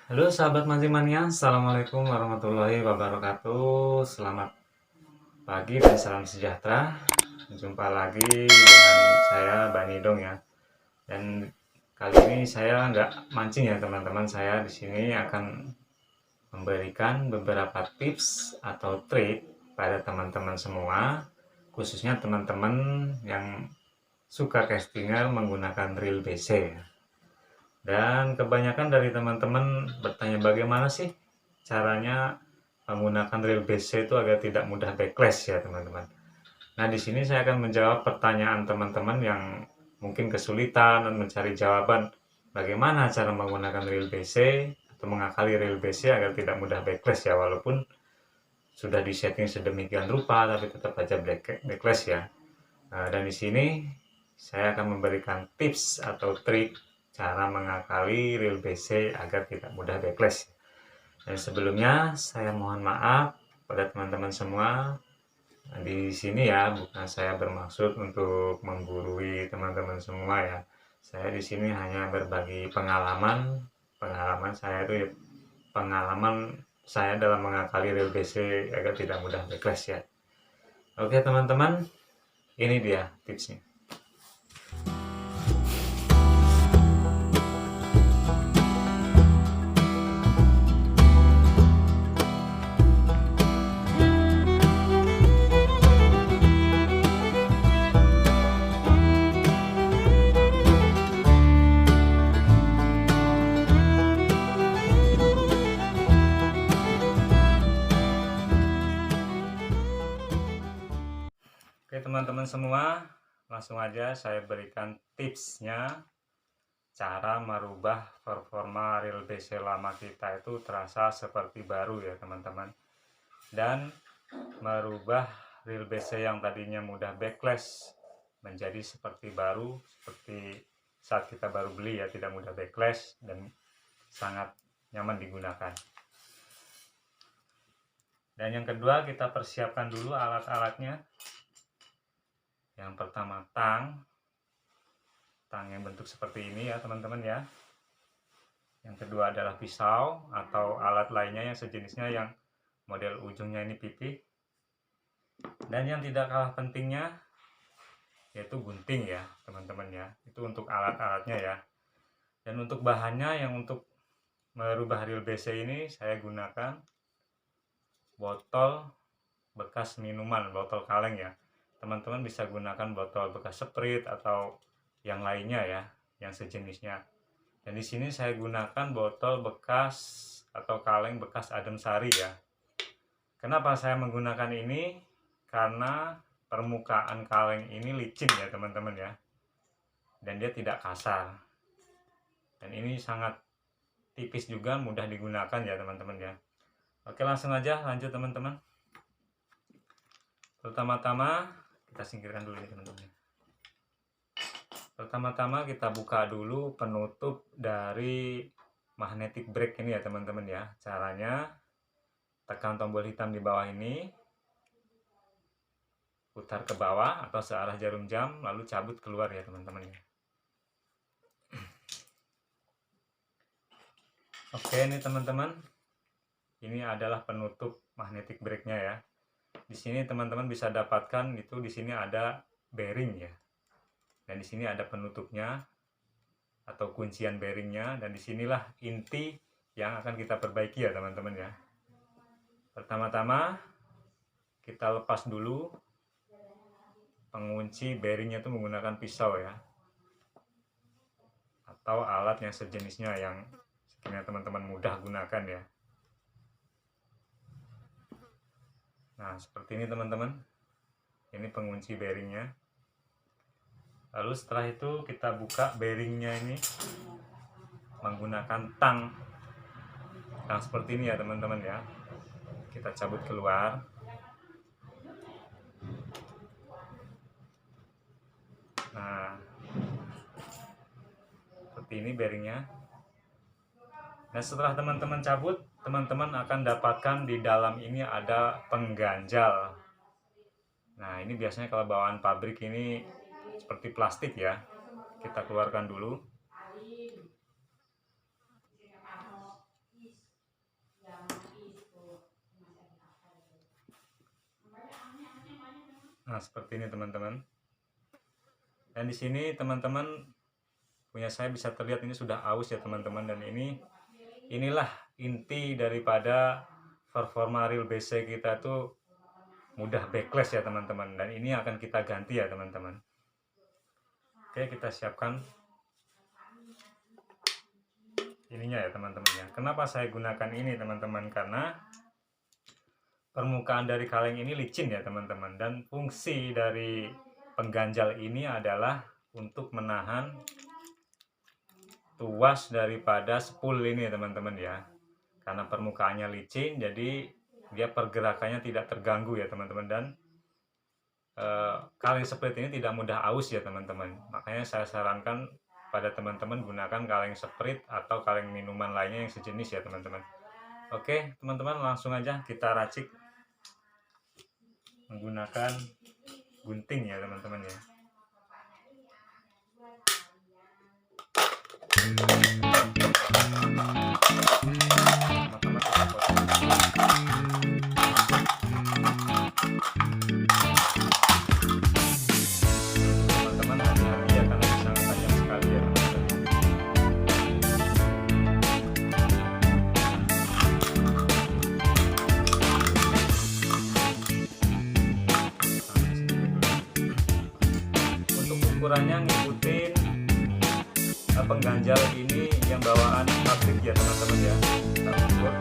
Halo sahabat mancing mania, assalamualaikum warahmatullahi wabarakatuh. Selamat pagi dan salam sejahtera. Jumpa lagi dengan saya Bani Dong ya. Dan kali ini saya nggak mancing ya teman-teman. Saya di sini akan memberikan beberapa tips atau trik pada teman-teman semua, khususnya teman-teman yang suka castingan menggunakan reel BC ya. Dan kebanyakan dari teman-teman bertanya bagaimana sih caranya menggunakan reel BC itu agar tidak mudah backlash ya teman-teman. Nah di sini saya akan menjawab pertanyaan teman-teman yang mungkin kesulitan dan mencari jawaban bagaimana cara menggunakan reel BC atau mengakali reel BC agar tidak mudah backlash ya, walaupun sudah disetting sedemikian rupa tapi tetap aja backlash ya. Dan di sini saya akan memberikan tips atau trik cara mengakali reel BC agar tidak mudah backlash. Dan sebelumnya saya mohon maaf pada teman-teman semua. Di sini ya, bukan saya bermaksud untuk menggurui teman-teman semua ya. Saya di sini hanya berbagi pengalaman saya itu ya, pengalaman saya dalam mengakali reel BC agar tidak mudah backlash ya. Oke teman-teman, ini dia tipsnya. Oke teman-teman semua, langsung aja saya berikan tipsnya cara merubah performa reel BC lama kita itu terasa seperti baru ya teman-teman. Dan merubah reel BC yang tadinya mudah backlash menjadi seperti baru, seperti saat kita baru beli ya, tidak mudah backlash dan sangat nyaman digunakan. Dan yang kedua, kita persiapkan dulu alat-alatnya. Yang pertama tang yang bentuk seperti ini ya teman-teman ya. Yang kedua adalah pisau atau alat lainnya yang sejenisnya yang model ujungnya ini pipih. Dan yang tidak kalah pentingnya yaitu gunting ya teman-teman ya. Itu untuk alat-alatnya ya. Dan untuk bahannya yang untuk merubah reel BC ini saya gunakan botol bekas minuman, botol kaleng ya. Teman-teman bisa gunakan botol bekas Sprite atau yang lainnya ya, yang sejenisnya. Dan di sini saya gunakan botol bekas atau kaleng bekas adem sari ya. Kenapa saya menggunakan ini? Karena permukaan kaleng ini licin ya teman-teman ya. Dan dia tidak kasar. Dan ini sangat tipis juga, mudah digunakan ya teman-teman ya. Oke, langsung aja lanjut teman-teman. Pertama-tama kita singkirkan dulu ini teman-teman. Pertama-tama kita buka dulu penutup dari magnetic brake ini ya teman-teman ya. Caranya tekan tombol hitam di bawah ini, putar ke bawah atau searah jarum jam, lalu cabut keluar ya teman-teman ya. Oke, ini teman-teman, ini adalah penutup magnetic brake-nya ya. Di sini teman-teman bisa dapatkan itu, di sini ada bearing ya. Dan di sini ada penutupnya atau kuncian bearingnya, dan disinilah inti yang akan kita perbaiki ya teman-teman ya. Pertama-tama kita lepas dulu pengunci bearingnya itu menggunakan pisau ya, atau alat yang sejenisnya yang sekiranya teman-teman mudah gunakan ya. Nah seperti ini teman-teman, ini pengunci bearingnya. Lalu setelah itu kita buka bearingnya ini menggunakan tang seperti ini ya teman-teman ya. Kita cabut keluar. Nah seperti ini bearingnya. Nah setelah teman-teman cabut, teman-teman akan dapatkan di dalam ini ada pengganjal. Nah ini biasanya kalau bawaan pabrik ini seperti plastik ya. Kita keluarkan dulu. Nah, seperti ini teman-teman. Dan di sini teman-teman punya saya bisa terlihat ini sudah aus ya teman-teman, dan inilah inti daripada performa real BC kita tuh mudah backlash ya teman-teman, dan ini akan kita ganti ya teman-teman. Oke, kita siapkan ininya ya teman-teman ya. Kenapa saya gunakan ini teman-teman? Karena permukaan dari kaleng ini licin ya teman-teman, dan fungsi dari pengganjal ini adalah untuk menahan tuas daripada spool ini teman-teman ya. Karena permukaannya licin, jadi dia pergerakannya tidak terganggu ya teman-teman, dan kaleng sprit ini tidak mudah aus ya teman-teman. Makanya saya sarankan pada teman-teman gunakan kaleng sprit atau kaleng minuman lainnya yang sejenis ya teman-teman. Oke teman-teman, langsung aja kita racik menggunakan gunting ya teman-teman ya. Teman-teman hati-hati ya, karena sangat tajam sekali ya teman-teman. Untuk ukurannya ngikutin pengganjal ini yang bawaan pabrik ya teman-teman ya. Kita ukur.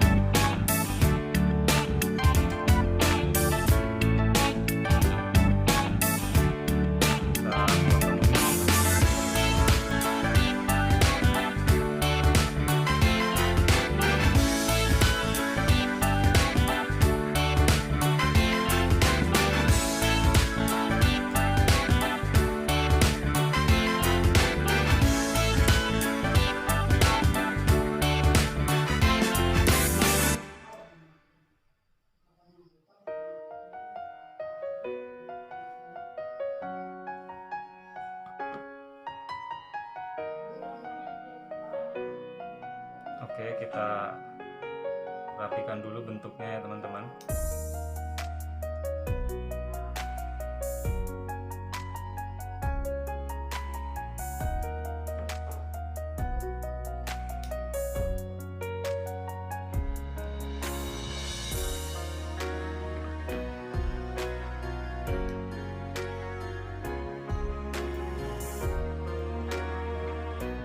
Oke, kita rapikan dulu bentuknya ya teman-teman.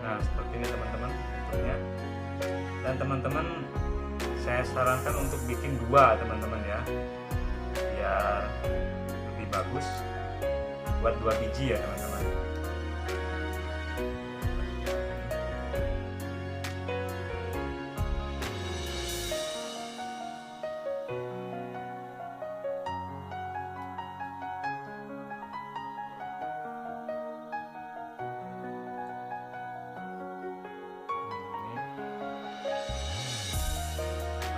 Nah, seperti ini teman-teman bentuknya. Dan teman-teman saya sarankan untuk bikin dua teman-teman ya, biar lebih bagus. Buat 2 biji ya teman-teman.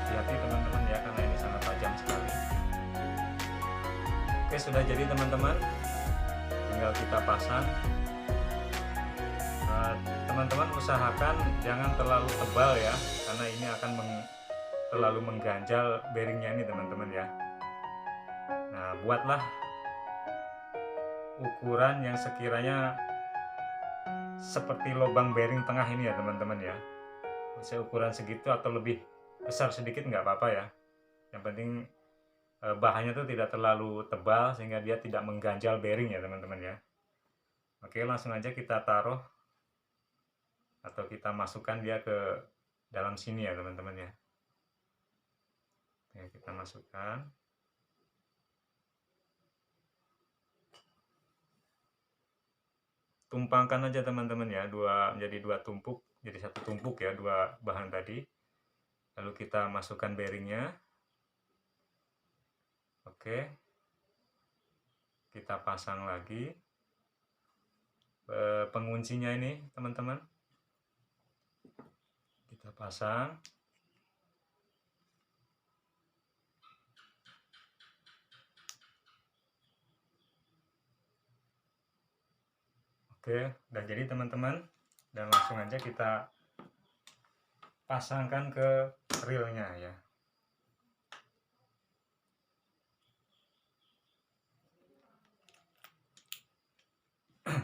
Hati-hati teman-teman ya, karena ini sangat tajam sekali. Oke, sudah jadi teman-teman, tinggal kita pasang. Teman-teman usahakan jangan terlalu tebal ya, karena ini akan terlalu mengganjal bearingnya ini teman-teman ya. Nah, buatlah ukuran yang sekiranya seperti lubang bearing tengah ini ya teman-teman ya. Bisa ukuran segitu atau lebih besar sedikit nggak apa-apa ya. Yang penting bahannya tuh tidak terlalu tebal sehingga dia tidak mengganjal bearing ya teman-teman ya. Oke, langsung aja kita taruh atau kita masukkan dia ke dalam sini ya teman-teman ya. Oke, kita masukkan. Tumpangkan aja teman-teman ya, menjadi dua tumpuk, jadi satu tumpuk ya, dua bahan tadi. Lalu kita masukkan bearingnya. Oke, kita pasang lagi penguncinya ini teman-teman, kita pasang. Oke, udah jadi teman-teman, dan langsung aja kita pasangkan ke reelnya ya.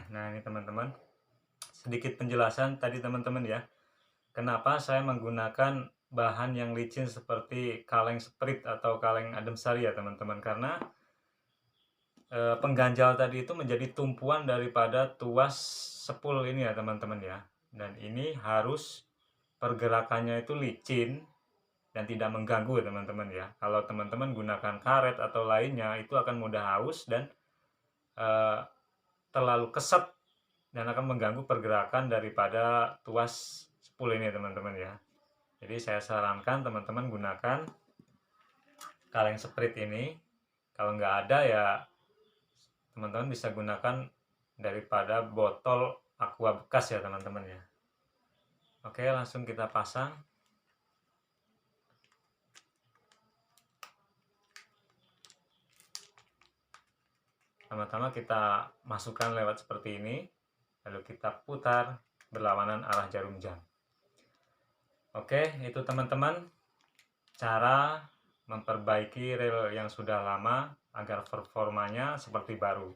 Nah ini teman-teman, sedikit penjelasan tadi teman-teman ya, kenapa saya menggunakan bahan yang licin seperti kaleng sprit atau kaleng adem sari ya teman-teman, karena pengganjal tadi itu menjadi tumpuan daripada tuas sepul ini ya teman-teman ya, dan ini harus pergerakannya itu licin dan tidak mengganggu ya teman-teman ya. Kalau teman-teman gunakan karet atau lainnya itu akan mudah haus dan terlalu kesat dan akan mengganggu pergerakan daripada tuas spool ini teman-teman ya. Jadi saya sarankan teman-teman gunakan kaleng sprit ini. Kalau nggak ada ya teman-teman bisa gunakan daripada botol aqua bekas ya teman-teman ya. Oke, langsung kita pasang. Pertama-tama kita masukkan lewat seperti ini, lalu kita putar berlawanan arah jarum jam. Oke, itu teman-teman cara memperbaiki reel yang sudah lama agar performanya seperti baru.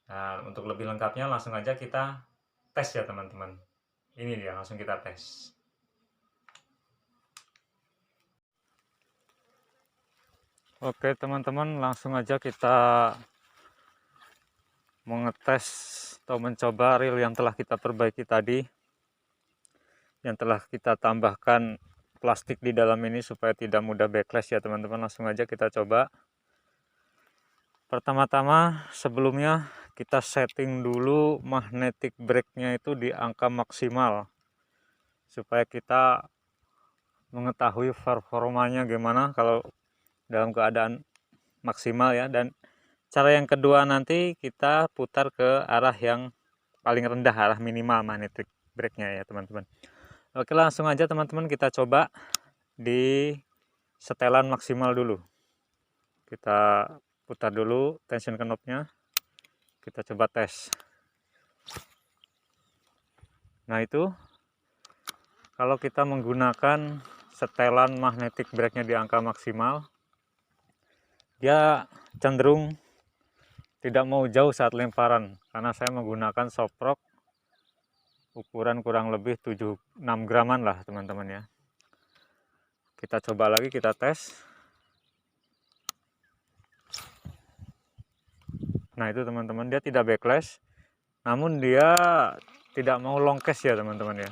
Dan untuk lebih lengkapnya langsung aja kita tes ya teman-teman. Ini dia, langsung kita tes. Oke teman-teman, langsung aja kita mengetes atau mencoba reel yang telah kita perbaiki tadi, yang telah kita tambahkan plastik di dalam ini supaya tidak mudah backlash ya teman-teman. Langsung aja kita coba. Pertama-tama sebelumnya kita setting dulu magnetic brake-nya itu di angka maksimal supaya kita mengetahui performanya gimana kalau dalam keadaan maksimal ya. Dan cara yang kedua nanti kita putar ke arah yang paling rendah, arah minimal magnetic brake-nya ya teman-teman. Oke, langsung aja teman-teman kita coba di setelan maksimal dulu. Kita putar dulu tension knob-nya, kita coba tes. Nah itu kalau kita menggunakan setelan magnetic brake-nya di angka maksimal, dia cenderung tidak mau jauh saat lemparan karena saya menggunakan soprok ukuran kurang lebih 6 graman lah teman-teman ya. Kita coba lagi, kita tes. Nah itu teman-teman, dia tidak backlash, namun dia tidak mau long cast ya teman-teman ya.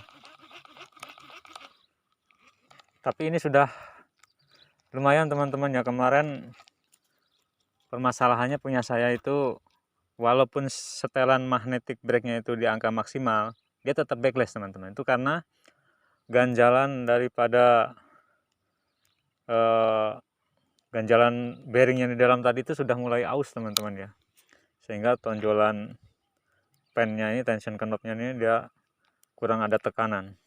Tapi ini sudah lumayan teman-teman ya. Kemarin permasalahannya punya saya itu, walaupun setelan magnetic brake-nya itu di angka maksimal, dia tetap backlash teman-teman. Itu karena ganjalan daripada ganjalan bearing yang di dalam tadi itu sudah mulai aus teman-teman ya, sehingga tonjolan pennya ini, tension knob-nya ini dia kurang ada tekanan.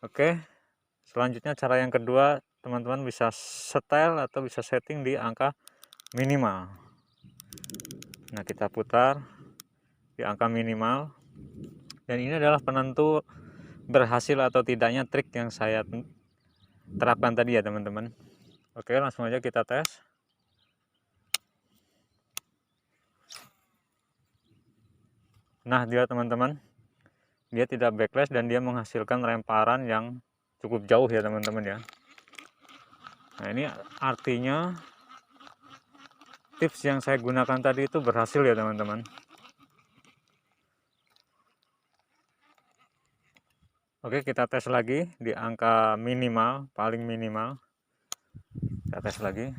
Oke, selanjutnya cara yang kedua teman-teman bisa setel atau bisa setting di angka minimal. Nah kita putar di angka minimal, dan ini adalah penentu berhasil atau tidaknya trik yang saya terapkan tadi ya teman-teman. Oke, langsung aja kita tes. Nah dia teman-teman, dia tidak backlash dan dia menghasilkan lemparan yang cukup jauh ya teman-teman ya. Nah ini artinya tips yang saya gunakan tadi itu berhasil ya teman-teman. Oke, kita tes lagi di angka minimal, paling minimal. Kita tes lagi.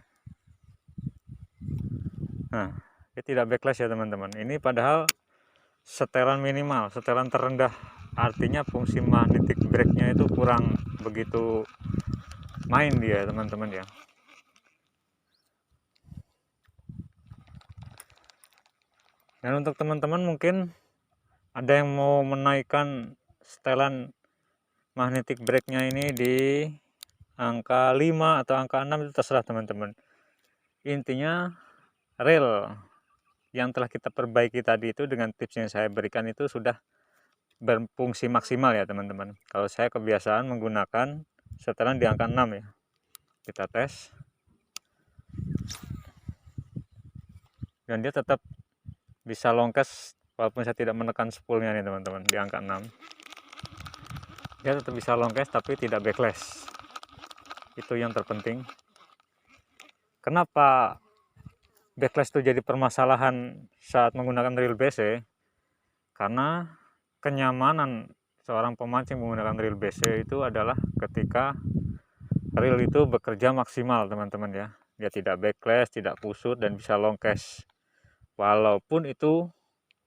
Nah, dia tidak backlash ya teman-teman. Ini padahal setelan minimal, setelan terendah. Artinya fungsi magnetic brake-nya itu kurang begitu main dia teman-teman ya. Dan untuk teman-teman mungkin ada yang mau menaikkan setelan magnetic brake-nya ini di angka 5 atau angka 6, itu terserah teman-teman. Intinya reel yang telah kita perbaiki tadi itu dengan tips yang saya berikan itu sudah berfungsi maksimal ya teman-teman. Kalau saya kebiasaan menggunakan setelan di angka 6 ya. Kita tes. Dan dia tetap bisa long cast walaupun saya tidak menekan spoolnya nih teman-teman di angka 6, dia tetap bisa long cast tapi tidak backlash. Itu yang terpenting. Kenapa backlash itu jadi permasalahan saat menggunakan reel BC? Karena kenyamanan seorang pemancing menggunakan reel BC itu adalah ketika reel itu bekerja maksimal teman-teman ya. Dia tidak backlash, tidak kusut, dan bisa long cast. Walaupun itu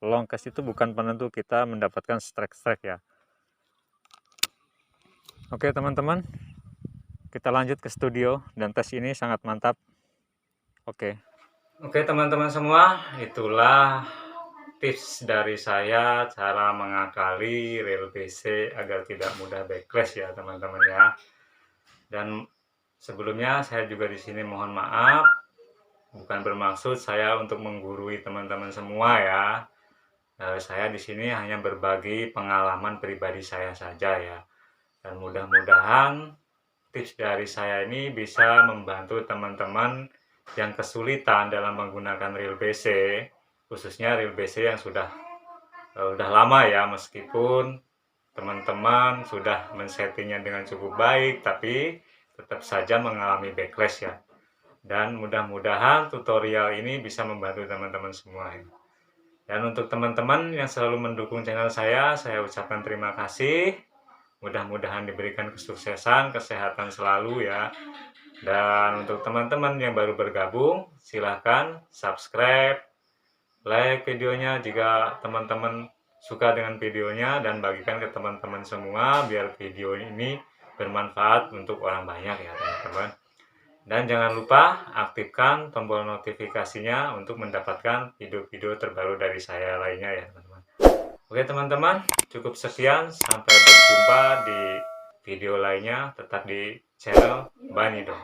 long cast itu bukan penentu kita mendapatkan strike ya. Oke teman-teman, kita lanjut ke studio dan tes ini sangat mantap. Oke teman-teman semua, itulah tips dari saya cara mengakali reel BC agar tidak mudah backlash ya teman-teman ya. Dan sebelumnya saya juga di sini mohon maaf, bukan bermaksud saya untuk menggurui teman-teman semua ya. Saya di sini hanya berbagi pengalaman pribadi saya saja ya. Dan mudah-mudahan tips dari saya ini bisa membantu teman-teman yang kesulitan dalam menggunakan reel BC, khususnya reel BC yang sudah lama ya, meskipun teman-teman sudah men-settingnya dengan cukup baik, tapi tetap saja mengalami backlash ya. Dan mudah-mudahan tutorial ini bisa membantu teman-teman semua ya. Dan untuk teman-teman yang selalu mendukung channel saya ucapkan terima kasih. Mudah-mudahan diberikan kesuksesan, kesehatan selalu ya. Dan untuk teman-teman yang baru bergabung, silahkan subscribe, like videonya jika teman-teman suka dengan videonya, dan bagikan ke teman-teman semua biar video ini bermanfaat untuk orang banyak ya teman-teman. Dan jangan lupa aktifkan tombol notifikasinya untuk mendapatkan video-video terbaru dari saya lainnya ya teman-teman. Oke teman-teman, cukup sekian, sampai berjumpa di video lainnya, tetap di channel Banidong.